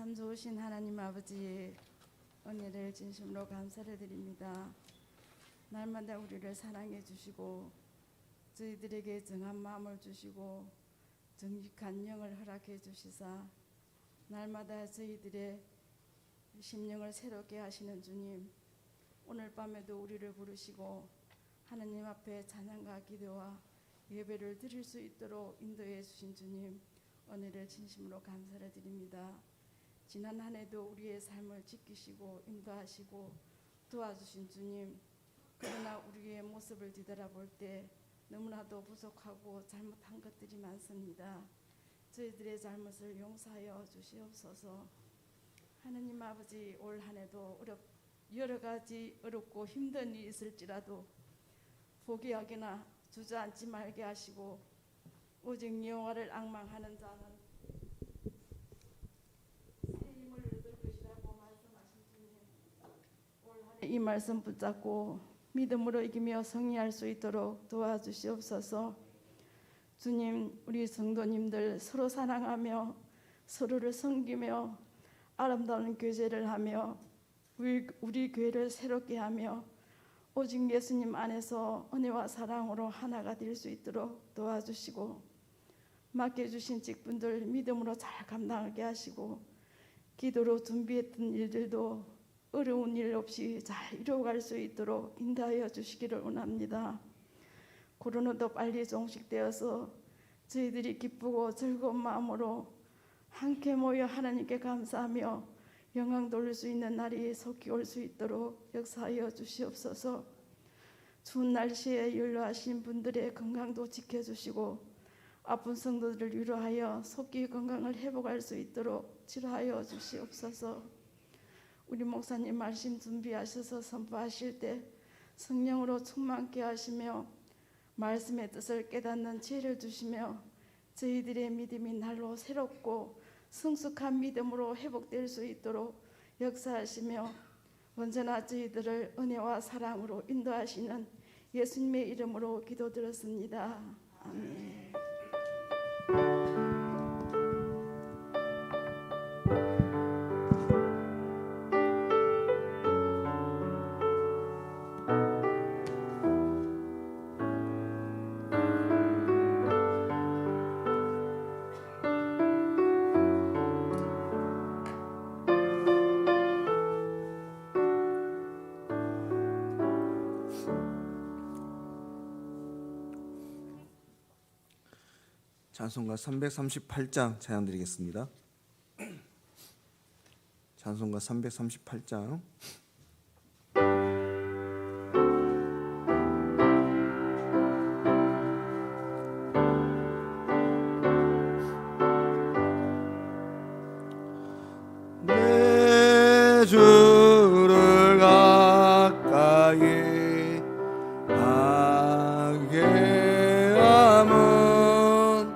참 좋으신 하나님 아버지 은혜를 진심으로 감사를 드립니다. 날마다 우리를 사랑해 주시고 저희들에게 정한 마음을 주시고 정직한 영을 허락해 주시사 날마다 저희들의 심령을 새롭게 하시는 주님, 오늘 밤에도 우리를 부르시고 하나님 앞에 찬양과 기도와 예배를 드릴 수 있도록 인도해 주신 주님, 은혜를 진심으로 감사를 드립니다. 지난 한 해도 우리의 삶을 지키시고 인도하시고 도와주신 주님, 그러나 우리의 모습을 뒤돌아볼 때 너무나도 부족하고 잘못한 것들이 많습니다. 저희들의 잘못을 용서하여 주시옵소서. 하나님 아버지, 올 한 해도 여러 가지 어렵고 힘든 일이 있을지라도 포기하거나 주저앉지 말게 하시고 오직 여호와를 앙망하는 자는 새 힘을 얻을 것이라고 말씀하신 주님, 올 한 해 이 말씀 붙잡고 믿음으로 이기며 승리할 수 있도록 도와주시옵소서. 주님, 우리 성도님들 서로 사랑하며 서로를 섬기며 아름다운 교제를 하며 우리 교회를 새롭게 하며 오직 예수님 안에서 은혜와 사랑으로 하나가 될 수 있도록 도와주시고 맡겨주신 직분들 믿음으로 잘 감당하게 하시고 기도로 준비했던 일들도 어려운 일 없이 잘 이루어갈 수 있도록 인도하여 주시기를 원합니다. 코로나도 빨리 종식되어서 저희들이 기쁘고 즐거운 마음으로 함께 모여 하나님께 감사하며 영광 돌릴 수 있는 날이 속히 올 수 있도록 역사하여 주시옵소서. 추운 날씨에 연로하신 분들의 건강도 지켜주시고 아픈 성도들을 위로하여 속히 건강을 회복할 수 있도록 치료하여 주시옵소서. 우리 목사님 말씀 준비하셔서 선포하실 때 성령으로 충만케 하시며 말씀의 뜻을 깨닫는 지혜를 주시며 저희들의 믿음이 날로 새롭고 성숙한 믿음으로 회복될 수 있도록 역사하시며 언제나 저희들을 은혜와 사랑으로 인도하시는 예수님의 이름으로 기도드렸습니다. 아멘. 찬송가 338장 찬양 드리겠습니다. 찬송가 338장. 내 주를 가까이 하게 함은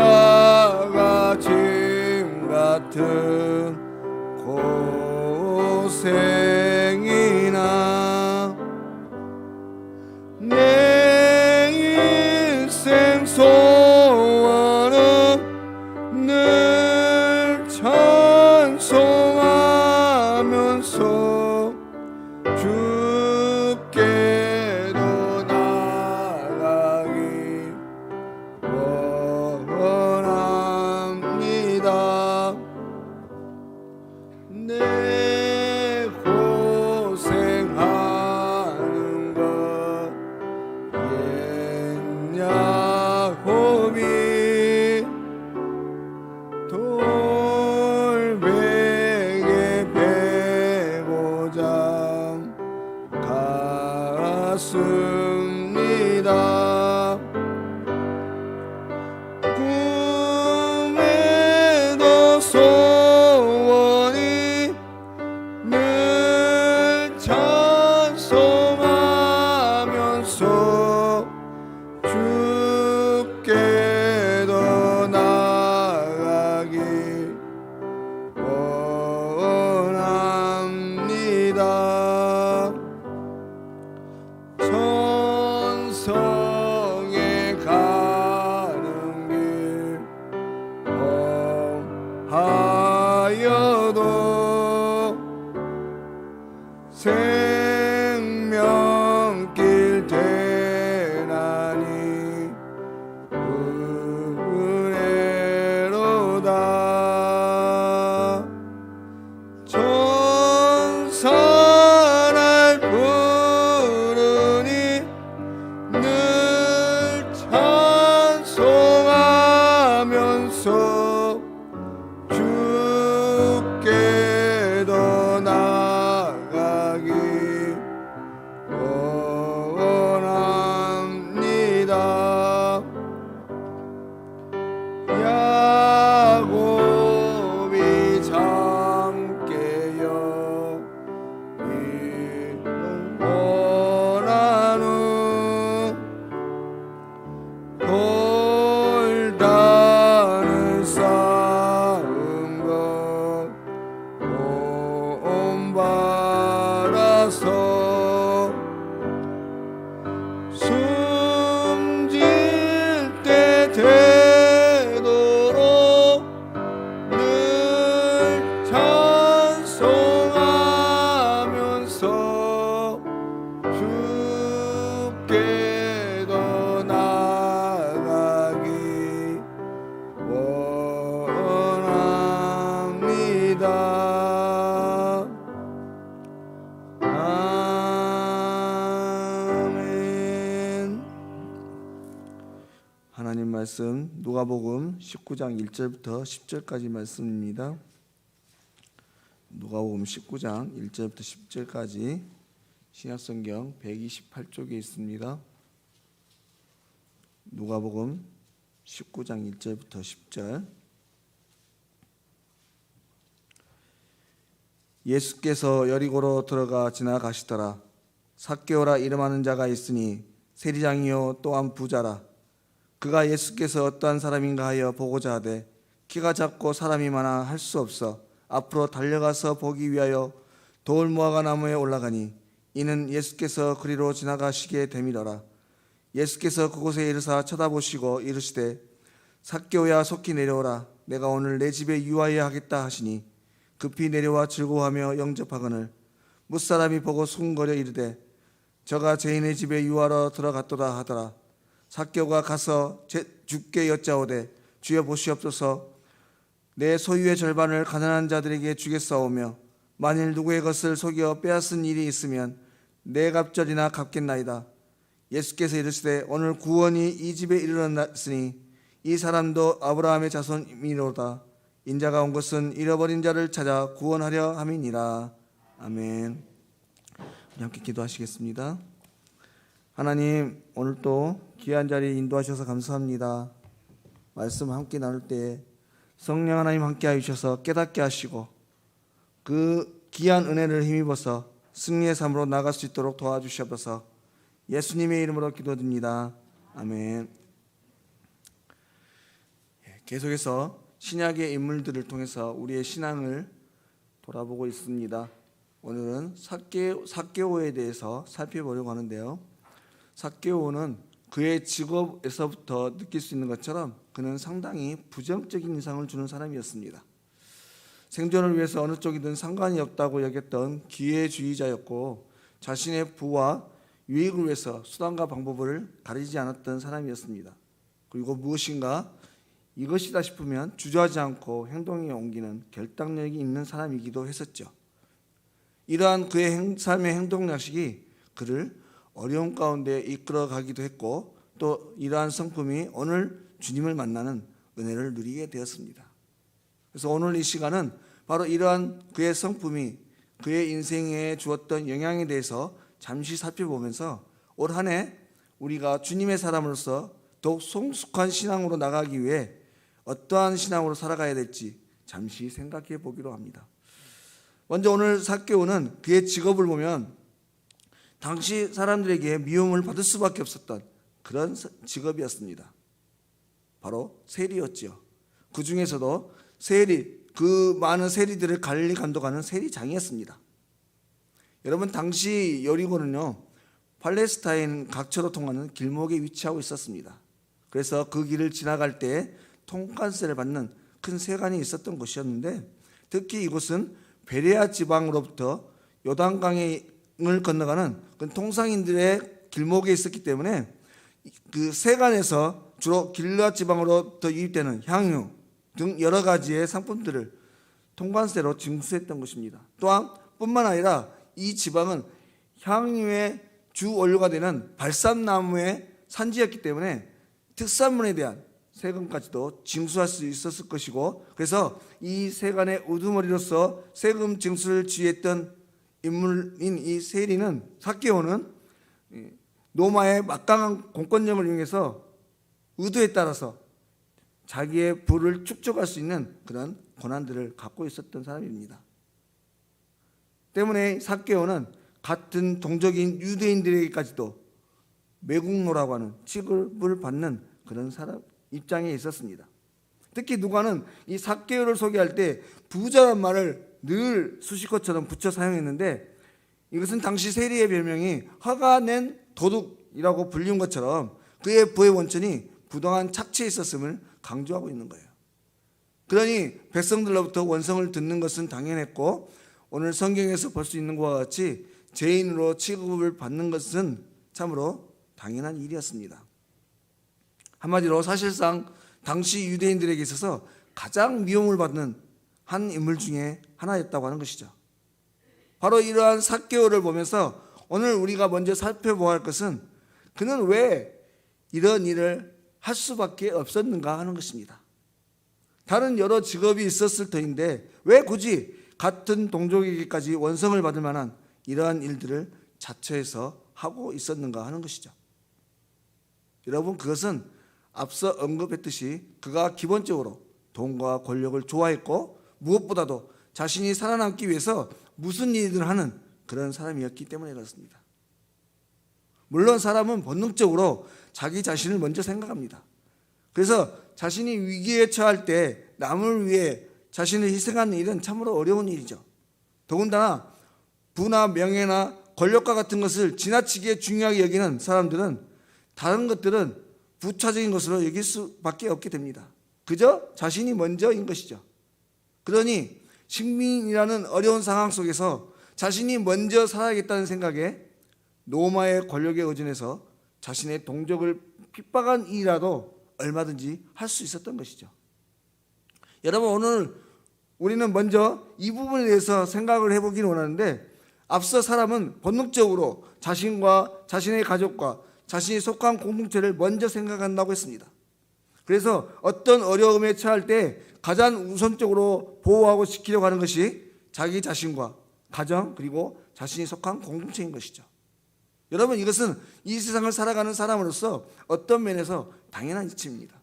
십자가 짐 같은 고생이나 내 인생 소원은 늘 찬송하면서 주께로 나가기 원합니다. 내 고생하는 것 옛 야곱이 돌베개 베고자 갔습니다. 꿈에도 소원이 늘 찬송하면서 주께로 나가기 원합니다. 천성에 가는 길 하나님 말씀 누가복음 19장 1절부터 10절까지 말씀입니다. 누가복음 19장 1절부터 10절까지 신약성경 128쪽에 있습니다. 누가복음 19장 1절부터 10절. 예수께서 여리고로 들어가 지나가시더라. 삭개오라 이름하는 자가 있으니 세리장이요 또한 부자라. 그가 예수께서 어떠한 사람인가 하여 보고자 하되 키가 작고 사람이 많아 할 수 없어 앞으로 달려가서 보기 위하여 돌무화과 나무에 올라가니 이는 예수께서 그리로 지나가시게 됨이더라. 예수께서 그곳에 이르사 쳐다보시고 이르시되 삭개오야 속히 내려오라. 내가 오늘 내 집에 유하여 하겠다 하시니 급히 내려와 즐거워하며 영접하거늘 뭇사람이 보고 수군거려 이르되 저가 죄인의 집에 유하러 들어갔도다 하더라. 삭개오가 가서 주께 여짜오되 주여 보시옵소서 내 소유의 절반을 가난한 자들에게 주겠사오며 만일 누구의 것을 속여 빼앗은 일이 있으면 내 갑절이나 갚겠나이다. 예수께서 이르시되 오늘 구원이 이 집에 이르렀으니 이 사람도 아브라함의 자손이로다. 인자가 온 것은 잃어버린 자를 찾아 구원하려 함이니라. 아멘. 우리 함께 기도하시겠습니다. 하나님, 오늘 또 귀한 자리에 인도하셔서 감사합니다. 말씀 함께 나눌 때 성령 하나님 함께 하셔서 깨닫게 하시고 그 귀한 은혜를 힘입어서 승리의 삶으로 나갈 수 있도록 도와주시옵소서. 예수님의 이름으로 기도드립니다. 아멘. 계속해서 신약의 인물들을 통해서 우리의 신앙을 돌아보고 있습니다. 오늘은 삭개오에 대해서 살펴보려고 하는데요. 삭개오는 그의 직업에서부터 느낄 수 있는 것처럼 그는 상당히 부정적인 인상을 주는 사람이었습니다. 생존을 위해서 어느 쪽이든 상관이 없다고 여겼던 기회주의자였고 자신의 부와 유익을 위해서 수단과 방법을 가리지 않았던 사람이었습니다. 그리고 무엇인가 이것이다 싶으면 주저하지 않고 행동에 옮기는 결단력이 있는 사람이기도 했었죠. 이러한 그의 삶의 행동약식이 그를 어려움 가운데 이끌어가기도 했고 또 이러한 성품이 오늘 주님을 만나는 은혜를 누리게 되었습니다. 그래서 오늘 이 시간은 바로 이러한 그의 성품이 그의 인생에 주었던 영향에 대해서 잠시 살펴보면서 올 한 해 우리가 주님의 사람으로서 더욱 성숙한 신앙으로 나가기 위해 어떠한 신앙으로 살아가야 될지 잠시 생각해 보기로 합니다. 먼저 오늘 삭개오는 그의 직업을 보면 당시 사람들에게 미움을 받을 수밖에 없었던 그런 직업이었습니다. 바로 세리였지요. 그 중에서도 그 많은 세리들을 갈릴리 감독하는 세리장이었습니다. 여러분, 당시 여리고는요 팔레스타인 각처로 통하는 길목에 위치하고 있었습니다. 그래서 그 길을 지나갈 때 통관세를 받는 큰 세관이 있었던 곳이었는데 특히 이곳은 베레아 지방으로부터 요단강을 건너가는 그 통상인들의 길목에 있었기 때문에 그 세관에서 주로 길르앗 지방으로부터 유입되는 향유 등 여러 가지의 상품들을 통관세로 징수했던 것입니다. 또한 뿐만 아니라 이 지방은 향유의 주 원료가 되는 발삼나무의 산지였기 때문에 특산물에 대한 세금까지도 징수할 수 있었을 것이고 그래서 이 세관의 우두머리로서 세금 징수를 지휘했던 인물인 이 세리는 삭개오는 로마의 막강한 공권력을 이용해서 의도에 따라서 자기의 부를 축적할 수 있는 그런 권한들을 갖고 있었던 사람입니다. 때문에 삭개오는 같은 동족인 유대인들에게까지도 매국노라고 하는 취급을 받는 그런 사람 입장에 있었습니다. 특히 누가는 이 삭개오를 소개할 때 부자란 말을 늘 수식어처럼 붙여 사용했는데 이것은 당시 세리의 별명이 화가 낸 도둑이라고 불리운 것처럼 그의 부의 원천이 부당한 착취에 있었음을 강조하고 있는 거예요. 그러니 백성들로부터 원성을 듣는 것은 당연했고 오늘 성경에서 볼 수 있는 것과 같이 죄인으로 취급을 받는 것은 참으로 당연한 일이었습니다. 한마디로 사실상 당시 유대인들에게 있어서 가장 미움을 받는 한 인물 중에 하나였다고 하는 것이죠. 바로 이러한 삭개오를 보면서 오늘 우리가 먼저 살펴보아야 할 것은 그는 왜 이런 일을 할 수밖에 없었는가 하는 것입니다. 다른 여러 직업이 있었을 터인데 왜 굳이 같은 동족에게까지 원성을 받을 만한 이러한 일들을 자처해서 하고 있었는가 하는 것이죠. 여러분, 그것은 앞서 언급했듯이 그가 기본적으로 돈과 권력을 좋아했고 무엇보다도 자신이 살아남기 위해서 무슨 일이든 하는 그런 사람이었기 때문에 그렇습니다. 물론 사람은 본능적으로 자기 자신을 먼저 생각합니다. 그래서 자신이 위기에 처할 때 남을 위해 자신을 희생하는 일은 참으로 어려운 일이죠. 더군다나 부나 명예나 권력과 같은 것을 지나치게 중요하게 여기는 사람들은 다른 것들은 부차적인 것으로 여길 수밖에 없게 됩니다. 그저 자신이 먼저인 것이죠. 그러니 식민이라는 어려운 상황 속에서 자신이 먼저 살아야겠다는 생각에 로마의 권력에 의존해서 자신의 동족을 핍박한 일이라도 얼마든지 할 수 있었던 것이죠. 여러분, 오늘 우리는 먼저 이 부분에 대해서 생각을 해보기를 원하는데, 앞서 사람은 본능적으로 자신과 자신의 가족과 자신이 속한 공동체를 먼저 생각한다고 했습니다. 그래서 어떤 어려움에 처할 때 가장 우선적으로 보호하고 지키려고 하는 것이 자기 자신과 가정 그리고 자신이 속한 공동체인 것이죠. 여러분, 이것은 이 세상을 살아가는 사람으로서 어떤 면에서 당연한 이치입니다.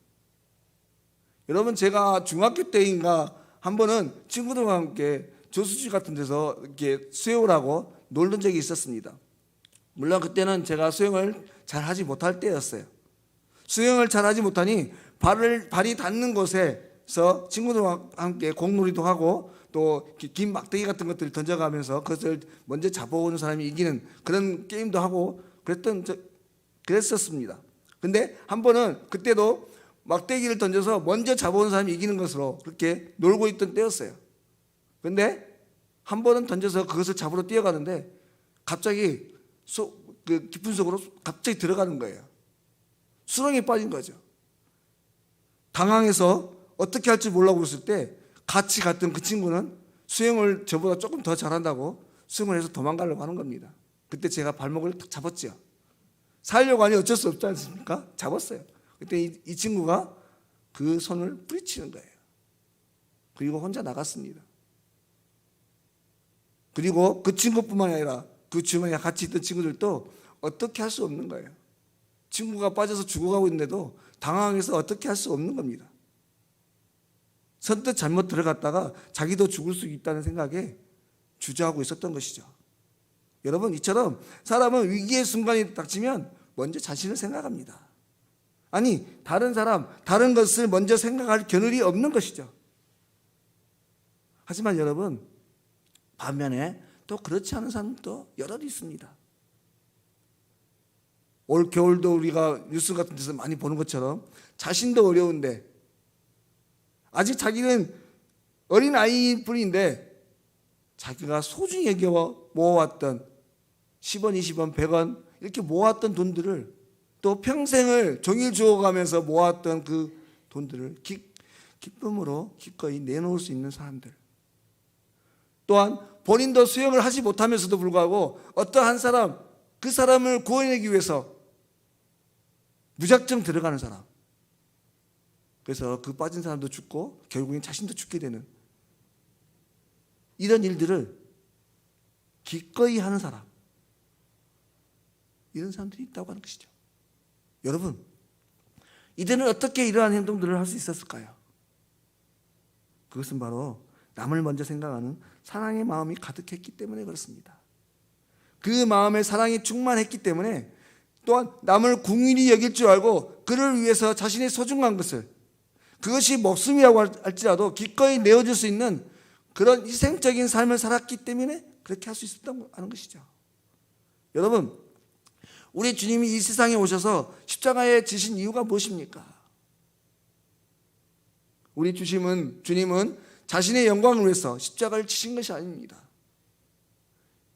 여러분, 제가 중학교 때인가 한 번은 친구들과 함께 저수지 같은 데서 이렇게 수영을 하고 놀던 적이 있었습니다. 물론 그때는 제가 수영을 잘 하지 못할 때였어요. 수영을 잘 하지 못하니 발이 닿는 곳에서 친구들과 함께 공놀이도 하고 또 긴 막대기 같은 것들을 던져가면서 그것을 먼저 잡아오는 사람이 이기는 그런 게임도 하고 그랬었습니다. 근데 한 번은 그때도 막대기를 던져서 먼저 잡아오는 사람이 이기는 것으로 그렇게 놀고 있던 때였어요. 근데 한 번은 던져서 그것을 잡으러 뛰어가는데 갑자기 그 깊은 속으로 갑자기 들어가는 거예요. 수렁에 빠진 거죠. 당황해서 어떻게 할지 몰라고 그랬을 때 같이 갔던 그 친구는 수영을 저보다 조금 더 잘한다고 수영을 해서 도망가려고 하는 겁니다. 그때 제가 발목을 딱 잡았죠. 살려고 하니 어쩔 수 없지 않습니까? 잡았어요. 그때 이 친구가 그 손을 뿌리치는 거예요. 그리고 혼자 나갔습니다. 그리고 그 친구뿐만 아니라 그 주변에 같이 있던 친구들도 어떻게 할 수 없는 거예요. 친구가 빠져서 죽어가고 있는데도 당황해서 어떻게 할 수 없는 겁니다. 선뜻 잘못 들어갔다가 자기도 죽을 수 있다는 생각에 주저하고 있었던 것이죠. 여러분, 이처럼 사람은 위기의 순간이 닥치면 먼저 자신을 생각합니다. 아니, 다른 사람, 다른 것을 먼저 생각할 겨를이 없는 것이죠. 하지만 여러분, 반면에 또 그렇지 않은 사람도 여럿 있습니다. 올 겨울도 우리가 뉴스 같은 데서 많이 보는 것처럼 자신도 어려운데 아직 자기는 어린 아이일 뿐인데 자기가 소중히 여겨 모아왔던 10원, 20원, 100원 이렇게 모았던 돈들을 또 평생을 종일 주워가면서 모았던 그 돈들을 기쁨으로 기꺼이 내놓을 수 있는 사람들, 또한 본인도 수영을 하지 못하면서도 불구하고 어떤 한 사람, 그 사람을 구원하기 위해서 무작정 들어가는 사람, 그래서 그 빠진 사람도 죽고 결국엔 자신도 죽게 되는 이런 일들을 기꺼이 하는 사람, 이런 사람들이 있다고 하는 것이죠. 여러분, 이들은 어떻게 이러한 행동들을 할 수 있었을까요? 그것은 바로 남을 먼저 생각하는 사랑의 마음이 가득했기 때문에 그렇습니다. 그 마음에 사랑이 충만했기 때문에 또한 남을 궁일이 여길 줄 알고 그를 위해서 자신의 소중한 것을, 그것이 목숨이라고 할지라도 기꺼이 내어줄 수 있는 그런 희생적인 삶을 살았기 때문에 그렇게 할 수 있었다고 하는 것이죠. 여러분, 우리 주님이 이 세상에 오셔서 십자가에 지신 이유가 무엇입니까? 우리 주님은 자신의 영광을 위해서 십자가를 치신 것이 아닙니다.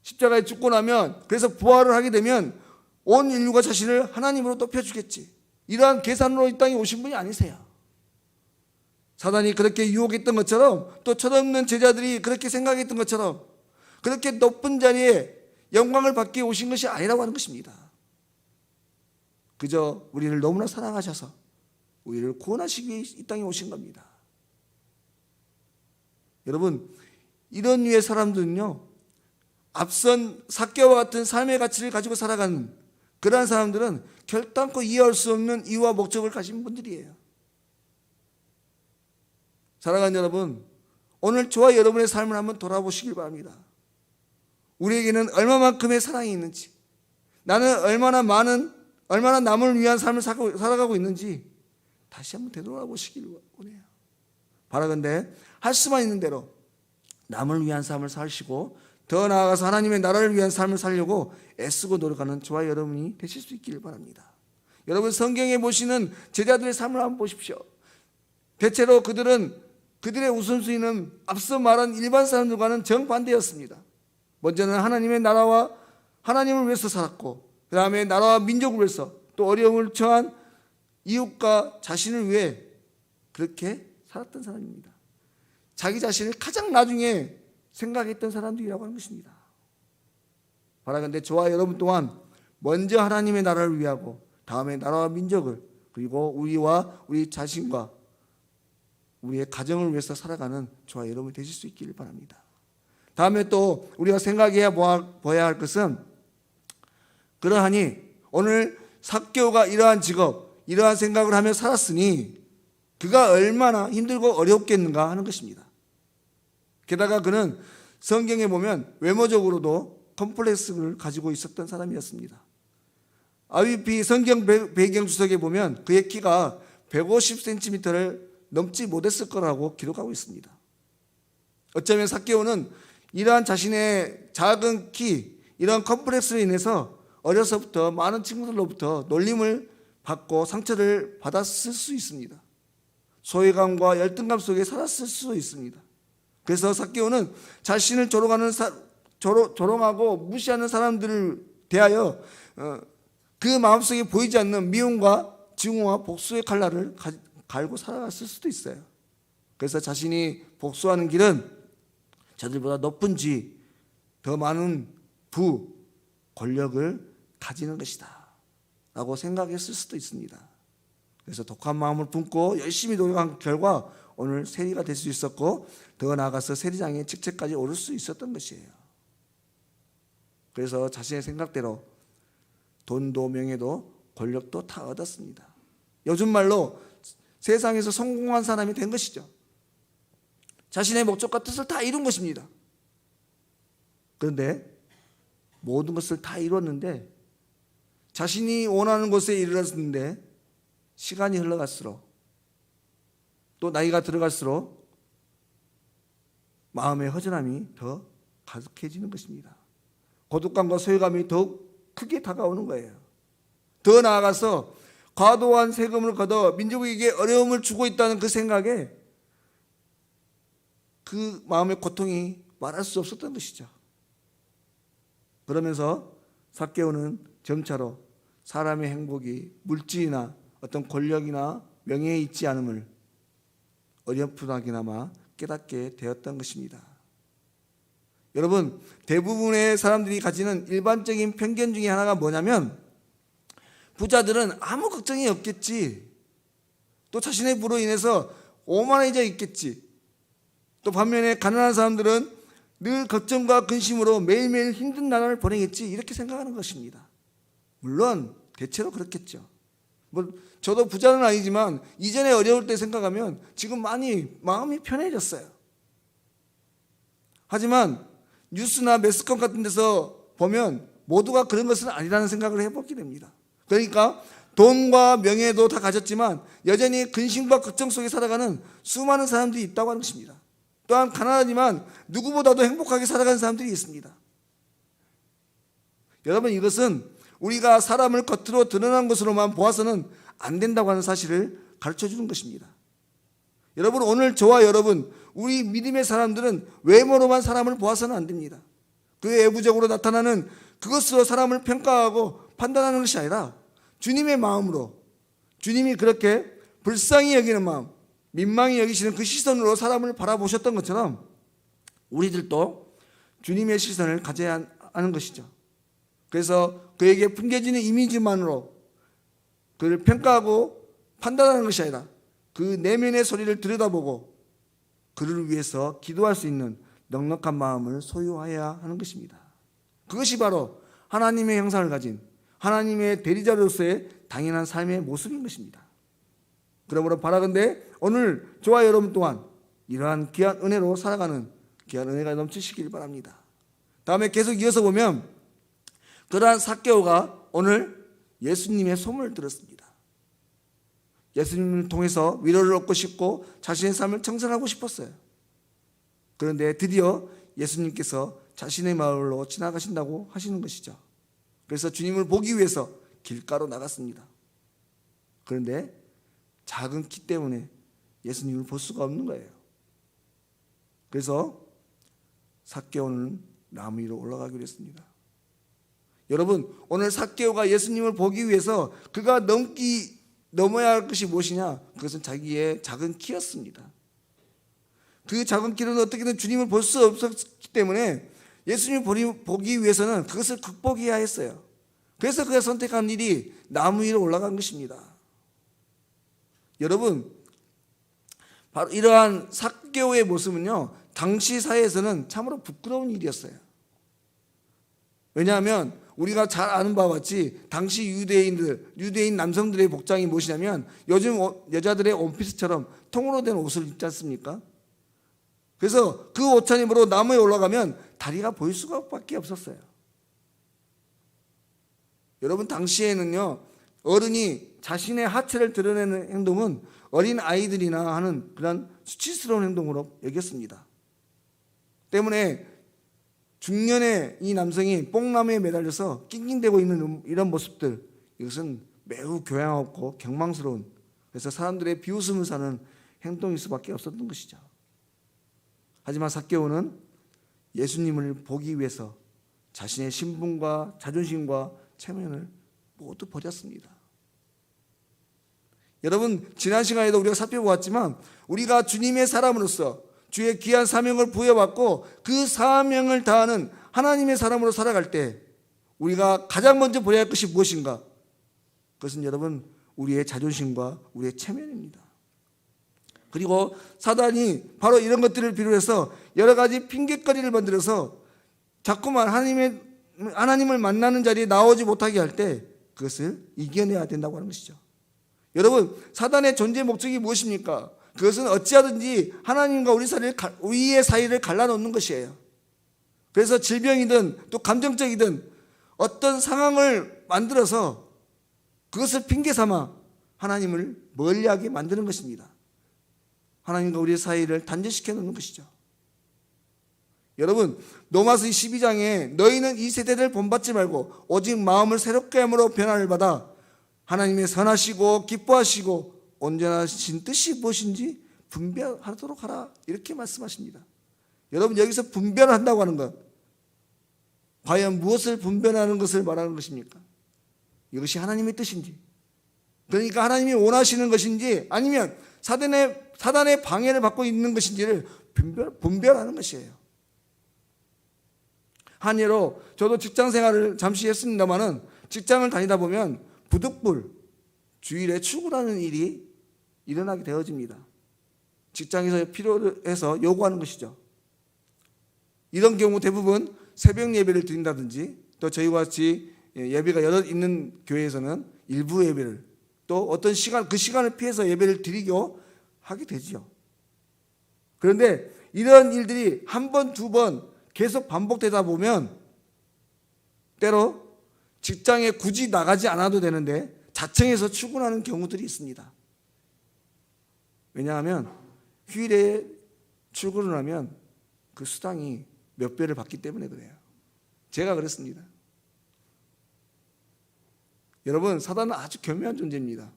십자가에 죽고 나면, 그래서 부활을 하게 되면 온 인류가 자신을 하나님으로 높여주겠지, 이러한 계산으로 이 땅에 오신 분이 아니세요. 사단이 그렇게 유혹했던 것처럼, 또 철없는 제자들이 그렇게 생각했던 것처럼 그렇게 높은 자리에 영광을 받기 위해 오신 것이 아니라고 하는 것입니다. 그저 우리를 너무나 사랑하셔서 우리를 구원하시기 위해 이 땅에 오신 겁니다. 여러분, 이런 류의 사람들은요, 앞선 삭개오와 같은 삶의 가치를 가지고 살아가는 그러한 사람들은 결단코 이해할 수 없는 이유와 목적을 가진 분들이에요. 사랑하는 여러분, 오늘 저와 여러분의 삶을 한번 돌아보시길 바랍니다. 우리에게는 얼마만큼의 사랑이 있는지, 나는 얼마나 남을 위한 삶을 살아가고 있는지 다시 한번 되돌아보시길 원해요. 바라건대 할 수만 있는 대로 남을 위한 삶을 사시고 더 나아가서 하나님의 나라를 위한 삶을 살려고 애쓰고 노력하는 저와 여러분이 되실 수 있기를 바랍니다. 여러분, 성경에 보시는 제자들의 삶을 한번 보십시오. 대체로 그들의 우선순위는 앞서 말한 일반 사람들과는 정반대였습니다. 먼저는 하나님의 나라와 하나님을 위해서 살았고, 그 다음에 나라와 민족을 위해서, 또 어려움을 처한 이웃과 자신을 위해 그렇게 살았던 사람입니다. 자기 자신을 가장 나중에 생각했던 사람들이라고 하는 것입니다. 바라건대 저와 여러분 또한 먼저 하나님의 나라를 위하고 다음에 나라와 민족을, 그리고 우리와 우리 자신과 우리의 가정을 위해서 살아가는 저와 여러분이 되실 수 있기를 바랍니다. 다음에 또 우리가 생각해야 보아야 할 것은, 그러하니 오늘 삭개오가 이러한 직업, 이러한 생각을 하며 살았으니 그가 얼마나 힘들고 어렵겠는가 하는 것입니다. 게다가 그는 성경에 보면 외모적으로도 컴플렉스를 가지고 있었던 사람이었습니다. IWP 성경 배경 주석에 보면 그의 키가 150cm를 넘지 못했을 거라고 기록하고 있습니다. 어쩌면 삭개오는 이러한 자신의 작은 키, 이러한 컴플렉스로 인해서 어려서부터 많은 친구들로부터 놀림을 받고 상처를 받았을 수 있습니다. 소외감과 열등감 속에 살았을 수 있습니다. 그래서 삭개오는 자신을 조롱하고 무시하는 사람들을 대하여 그 마음속에 보이지 않는 미움과 증오와 복수의 칼날을 갈고 살아갔을 수도 있어요. 그래서 자신이 복수하는 길은 저들보다 높은 지, 더 많은 권력을 가지는 것이다 라고 생각했을 수도 있습니다. 그래서 독한 마음을 품고 열심히 노력한 결과 오늘 세리가 될 수 있었고, 더 나아가서 세리장의 직책까지 오를 수 있었던 것이에요. 그래서 자신의 생각대로 돈도 명예도 권력도 다 얻었습니다. 요즘 말로 세상에서 성공한 사람이 된 것이죠. 자신의 목적과 뜻을 다 이룬 것입니다. 그런데 모든 것을 다 이뤘는데, 자신이 원하는 곳에 이르렀는데 시간이 흘러갈수록, 또 나이가 들어갈수록 마음의 허전함이 더 가득해지는 것입니다. 고독감과 소외감이 더욱 크게 다가오는 거예요. 더 나아가서 과도한 세금을 걷어 민족에게 어려움을 주고 있다는 그 생각에 그 마음의 고통이 말할 수 없었던 것이죠. 그러면서 삭개오는 점차로 사람의 행복이 물질이나 어떤 권력이나 명예에 있지 않음을 어렴풋하게나마 깨닫게 되었던 것입니다. 여러분, 대부분의 사람들이 가지는 일반적인 편견 중에 하나가 뭐냐면, 부자들은 아무 걱정이 없겠지, 또 자신의 부로 인해서 오만해져 있겠지, 또 반면에 가난한 사람들은 늘 걱정과 근심으로 매일매일 힘든 나날을 보내겠지, 이렇게 생각하는 것입니다. 물론 대체로 그렇겠죠. 저도 부자는 아니지만 이전에 어려울 때 생각하면 지금 많이 마음이 편해졌어요. 하지만 뉴스나 매스컴 같은 데서 보면 모두가 그런 것은 아니라는 생각을 해보게 됩니다. 그러니까 돈과 명예도 다 가졌지만 여전히 근심과 걱정 속에 살아가는 수많은 사람들이 있다고 하는 것입니다. 또한 가난하지만 누구보다도 행복하게 살아가는 사람들이 있습니다. 여러분, 이것은 우리가 사람을 겉으로 드러난 것으로만 보아서는 안 된다고 하는 사실을 가르쳐 주는 것입니다. 여러분, 오늘 저와 여러분, 우리 믿음의 사람들은 외모로만 사람을 보아서는 안 됩니다. 그 외부적으로 나타나는 그것으로 사람을 평가하고 판단하는 것이 아니라 주님의 마음으로, 주님이 그렇게 불쌍히 여기는 마음, 민망히 여기시는 그 시선으로 사람을 바라보셨던 것처럼 우리들도 주님의 시선을 가져야 하는 것이죠. 그래서 그에게 풍겨지는 이미지만으로 그를 평가하고 판단하는 것이 아니라 그 내면의 소리를 들여다보고 그를 위해서 기도할 수 있는 넉넉한 마음을 소유해야 하는 것입니다. 그것이 바로 하나님의 형상을 가진 하나님의 대리자로서의 당연한 삶의 모습인 것입니다. 그러므로 바라건대 오늘 저와 여러분 또한 이러한 귀한 은혜로 살아가는 귀한 은혜가 넘치시길 바랍니다. 다음에 계속 이어서 보면 그러한 삭개오가 오늘 예수님의 소문을 들었습니다. 예수님을 통해서 위로를 얻고 싶고 자신의 삶을 청산하고 싶었어요. 그런데 드디어 예수님께서 자신의 마을로 지나가신다고 하시는 것이죠. 그래서 주님을 보기 위해서 길가로 나갔습니다. 그런데 작은 키 때문에 예수님을 볼 수가 없는 거예요. 그래서 삭개오는 나무 위로 올라가기로 했습니다. 여러분, 오늘 삭개오가 예수님을 보기 위해서 그가 넘어야 할 것이 무엇이냐? 그것은 자기의 작은 키였습니다. 그 작은 키는 어떻게든 주님을 볼 수 없었기 때문에 예수님을 보기 위해서는 그것을 극복해야 했어요. 그래서 그가 선택한 일이 나무 위로 올라간 것입니다. 여러분, 바로 이러한 삭개오의 모습은요, 당시 사회에서는 참으로 부끄러운 일이었어요. 왜냐하면 우리가 잘 아는 바와 같이 당시 유대인 남성들의 복장이 무엇이냐면 요즘 여자들의 원피스처럼 통으로 된 옷을 입지 않습니까? 그래서 그 옷차림으로 나무에 올라가면 다리가 보일 수가 밖에 없었어요. 여러분, 당시에는요, 어른이 자신의 하체를 드러내는 행동은 어린 아이들이나 하는 그런 수치스러운 행동으로 여겼습니다. 때문에 중년의 이 남성이 뽕나무에 매달려서 낑낑대고 있는 이런 모습들, 이것은 매우 교양 없고 경망스러운, 그래서 사람들의 비웃음을 사는 행동일 수밖에 없었던 것이죠. 하지만 삭개오는 예수님을 보기 위해서 자신의 신분과 자존심과 체면을 모두 버렸습니다. 여러분, 지난 시간에도 우리가 살펴보았지만 우리가 주님의 사람으로서 주의 귀한 사명을 부여받고 그 사명을 다하는 하나님의 사람으로 살아갈 때 우리가 가장 먼저 버려야 할 것이 무엇인가? 그것은 여러분, 우리의 자존심과 우리의 체면입니다. 그리고 사단이 바로 이런 것들을 비롯해서 여러 가지 핑계거리를 만들어서 자꾸만 하나님을 만나는 자리에 나오지 못하게 할 때 그것을 이겨내야 된다고 하는 것이죠. 여러분, 사단의 존재 목적이 무엇입니까? 그것은 어찌하든지 하나님과 우리의 사이를 갈라놓는 것이에요. 그래서 질병이든 또 감정적이든 어떤 상황을 만들어서 그것을 핑계 삼아 하나님을 멀리하게 만드는 것입니다. 하나님과 우리의 사이를 단절시켜 놓는 것이죠. 여러분, 로마서 12장에 너희는 이 세대를 본받지 말고 오직 마음을 새롭게 함으로 변화를 받아 하나님의 선하시고 기뻐하시고 온전하신 뜻이 무엇인지 분별하도록 하라, 이렇게 말씀하십니다. 여러분, 여기서 분별한다고 하는 것, 과연 무엇을 분별하는 것을 말하는 것입니까? 이것이 하나님의 뜻인지, 그러니까 하나님이 원하시는 것인지, 아니면 사단의 방해를 받고 있는 것인지를 분별하는 것이에요. 한 예로 저도 직장 생활을 잠시 했습니다마는 직장을 다니다 보면 부득불 주일에 출근하는 일이 일어나게 되어집니다. 직장에서 필요해서 요구하는 것이죠. 이런 경우 대부분 새벽 예배를 드린다든지, 또 저희와 같이 예배가 여러 있는 교회에서는 일부 예배를, 또 어떤 시간, 그 시간을 피해서 예배를 드리고 하게 되죠. 그런데 이런 일들이 한 번, 두 번 계속 반복되다 보면 때로 직장에 굳이 나가지 않아도 되는데 자청해서 출근하는 경우들이 있습니다. 왜냐하면 휴일에 출근을 하면 그 수당이 몇 배를 받기 때문에 그래요. 제가 그랬습니다. 여러분, 사단은 아주 교묘한 존재입니다.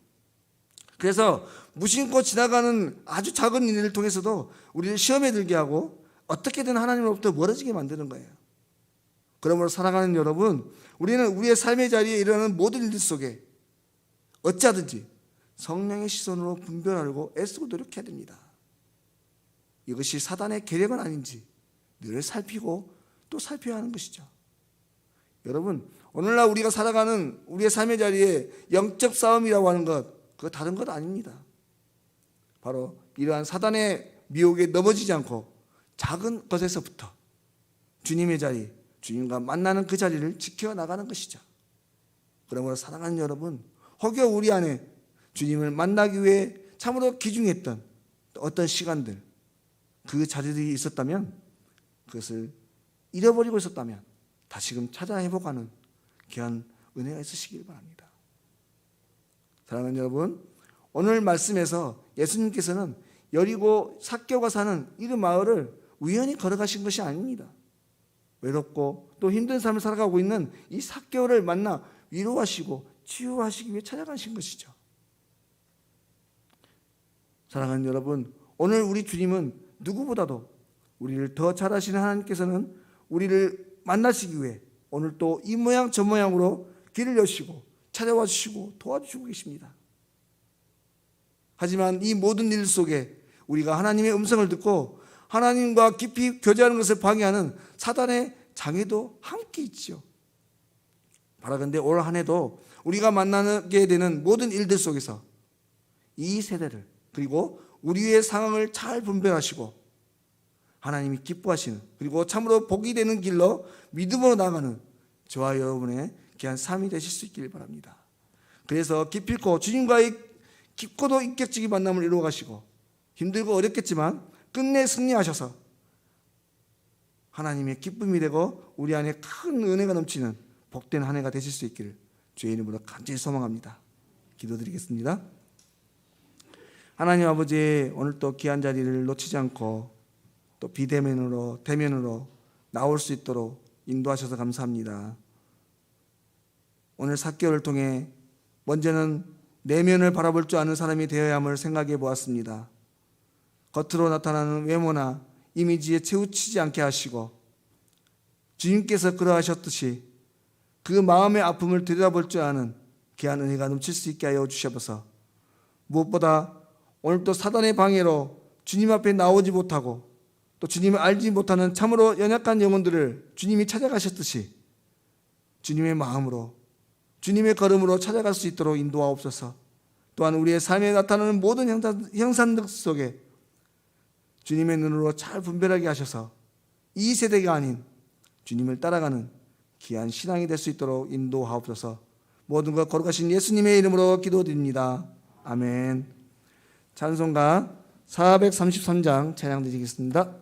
그래서 무심코 지나가는 아주 작은 일을 통해서도 우리를 시험에 들게 하고 어떻게든 하나님으로부터 멀어지게 만드는 거예요. 그러므로 사랑하는 여러분, 우리는 우리의 삶의 자리에 일어나는 모든 일들 속에 어찌하든지 성령의 시선으로 분별하려고 애쓰고 노력해야 됩니다. 이것이 사단의 계략은 아닌지 늘 살피고 또 살펴야 하는 것이죠. 여러분, 오늘날 우리가 살아가는 우리의 삶의 자리에 영적 싸움이라고 하는 것, 그거 다른 것 아닙니다. 바로 이러한 사단의 미혹에 넘어지지 않고 작은 것에서부터 주님의 자리, 주님과 만나는 그 자리를 지켜나가는 것이죠. 그러므로 사랑하는 여러분, 혹여 우리 안에 주님을 만나기 위해 참으로 기중했던 어떤 시간들, 그 자리들이 있었다면, 그것을 잃어버리고 있었다면 다시금 찾아 회복하는 귀한 은혜가 있으시길 바랍니다. 사랑하는 여러분, 오늘 말씀에서 예수님께서는 여리고 삭개오가 사는 이 마을을 우연히 걸어가신 것이 아닙니다. 외롭고 또 힘든 삶을 살아가고 있는 이 삭개오를 만나 위로하시고 치유하시기 위해 찾아가신 것이죠. 사랑하는 여러분, 오늘 우리 주님은 누구보다도 우리를 더 잘 아시는 하나님께서는 우리를 만나시기 위해 오늘 또 이 모양 저 모양으로 길을 여시고 찾아와 주시고 도와주시고 계십니다. 하지만 이 모든 일 속에 우리가 하나님의 음성을 듣고 하나님과 깊이 교제하는 것을 방해하는 사단의 장애도 함께 있죠. 바라건대 올 한 해도 우리가 만나게 되는 모든 일들 속에서 이 세대를, 그리고 우리의 상황을 잘 분별하시고 하나님이 기뻐하시는, 그리고 참으로 복이 되는 길로 믿음으로 나가는 저와 여러분의 귀한 삶이 되실 수 있기를 바랍니다. 그래서 기필코 주님과의 깊고도 인격적인 만남을 이루어 가시고 힘들고 어렵겠지만 끝내 승리하셔서 하나님의 기쁨이 되고 우리 안에 큰 은혜가 넘치는 복된 한 해가 되실 수 있기를 주의 이름으로 간절히 소망합니다. 기도드리겠습니다. 하나님 아버지, 오늘 또 귀한 자리를 놓치지 않고 또 비대면으로 대면으로 나올 수 있도록 인도하셔서 감사합니다. 오늘 삭개오를 통해 먼저는 내면을 바라볼 줄 아는 사람이 되어야 함을 생각해 보았습니다. 겉으로 나타나는 외모나 이미지에 치우치지 않게 하시고 주님께서 그러하셨듯이 그 마음의 아픔을 들여다볼 줄 아는 귀한 은혜가 넘칠 수 있게 하여 주셔서 무엇보다 오늘 또 사단의 방해로 주님 앞에 나오지 못하고 또 주님을 알지 못하는 참으로 연약한 영혼들을 주님이 찾아가셨듯이 주님의 마음으로, 주님의 걸음으로 찾아갈 수 있도록 인도하옵소서. 또한 우리의 삶에 나타나는 모든 형상들 속에 주님의 눈으로 잘 분별하게 하셔서 이 세대가 아닌 주님을 따라가는 귀한 신앙이 될 수 있도록 인도하옵소서. 모든 것 거룩하신 예수님의 이름으로 기도드립니다. 아멘. 찬송가 433장 찬양 드리겠습니다.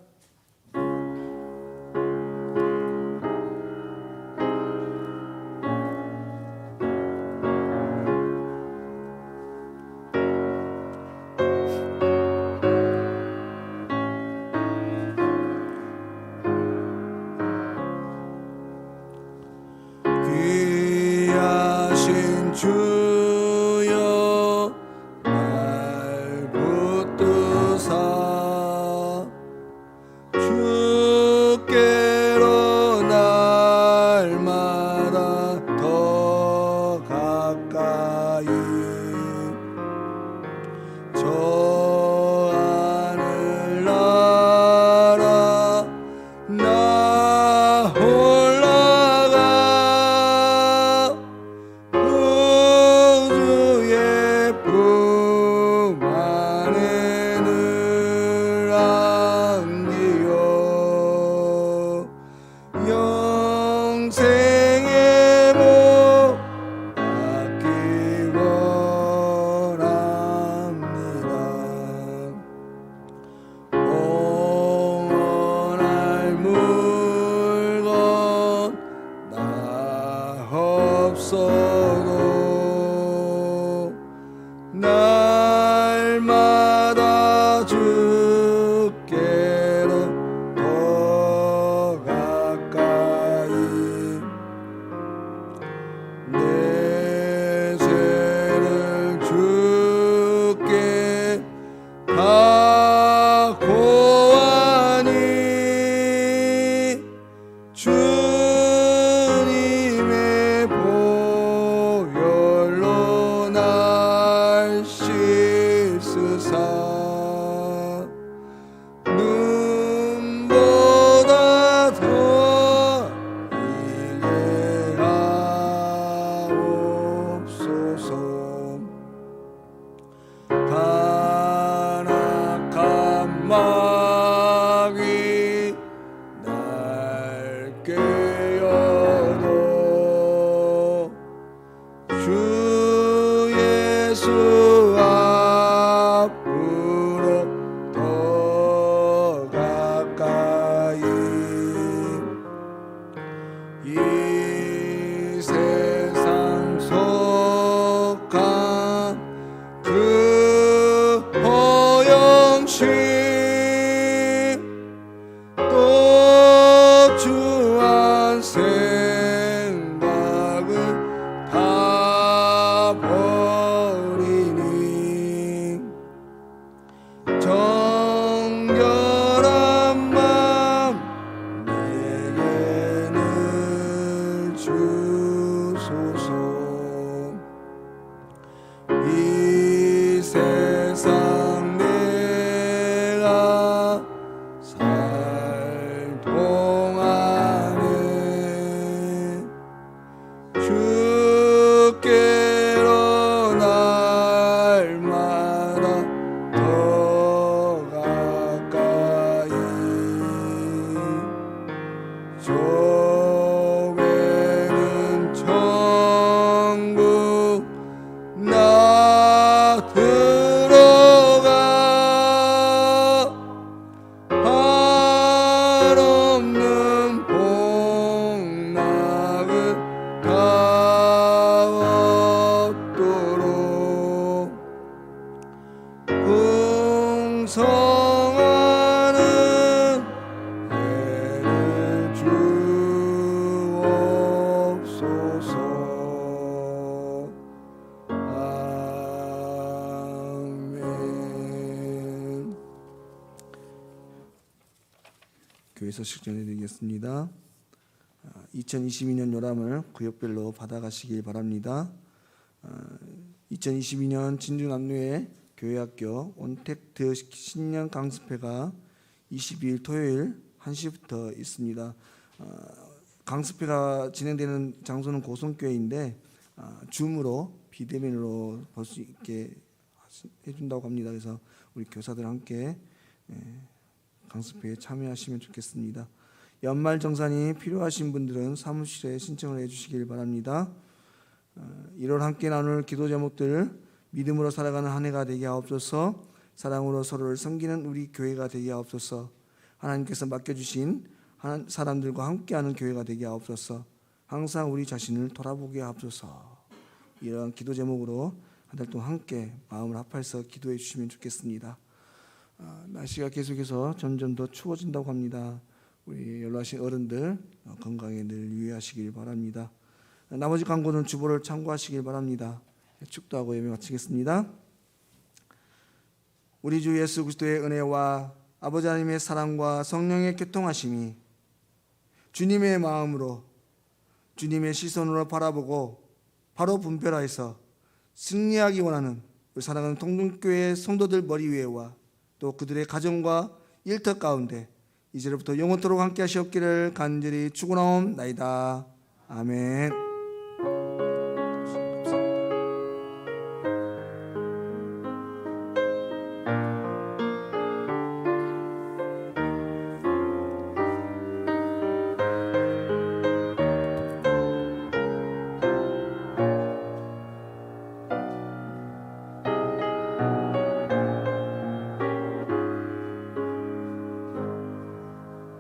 귀하신 주여 날 붙드사 주께로 날마다 더 가까이 저 하늘나라 나 올라가 우주의 품 안에 늘 안기요 영생의 복 받기 원합니다. 영원할 물건 나 없어도 날마다 주께로 더 가까이 내 죄를 주께 다 고하니 주님의 보혈로 날 씻으사 눈보다 더 이게 하옵소서. 예수 앞으로 더 가까이 이 세상 속한 그 허영심 또 주한 생각을 다 버리니 정결한 마음 내게는 주소서. 이 세상 내가 살 동안에 주께로 날마다 더 가까이 조회는 천국 나 들어가 한없는 복락을 다 얻도록 풍성하는 애를 주옵소서. 아멘. 교회 소식 전해드리겠습니다. 2022년 요람을 구역별로 받아가시길 바랍니다. 2022년 진주남로의 교회학교 온택트 신년 강습회가 22일 토요일 1시부터 있습니다. 강습회가 진행되는 장소는 고성교회인데 줌으로 비대면으로 볼 수 있게 해준다고 합니다. 그래서 우리 교사들 함께 강습회에 참여하시면 좋겠습니다. 연말정산이 필요하신 분들은 사무실에 신청을 해주시길 바랍니다. 1월 함께 나눌 기도 제목들 믿음으로 살아가는 한 해가 되게 하옵소서. 사랑으로 서로를 섬기는 우리 교회가 되게 하옵소서. 하나님께서 맡겨주신 사람들과 함께하는 교회가 되게 하옵소서. 항상 우리 자신을 돌아보게 하옵소서. 이러한 기도 제목으로 한 달 동안 함께 마음을 합해서 기도해 주시면 좋겠습니다. 날씨가 계속해서 점점 더 추워진다고 합니다. 우리 연로하신 어른들 건강에 늘 유의하시길 바랍니다. 나머지 광고는 주보를 참고하시길 바랍니다. 축도하고 예배 마치겠습니다. 우리 주 예수 그리스도의 은혜와 아버지 하나님의 사랑과 성령의 교통하심이 주님의 마음으로 주님의 시선으로 바라보고 바로 분별하여서 승리하기 원하는 우리 사랑하는 통중교회 성도들 머리 위에와 또 그들의 가정과 일터 가운데 이제부터 영원토록 함께 하시옵기를 간절히 축원하옵나이다. 아멘.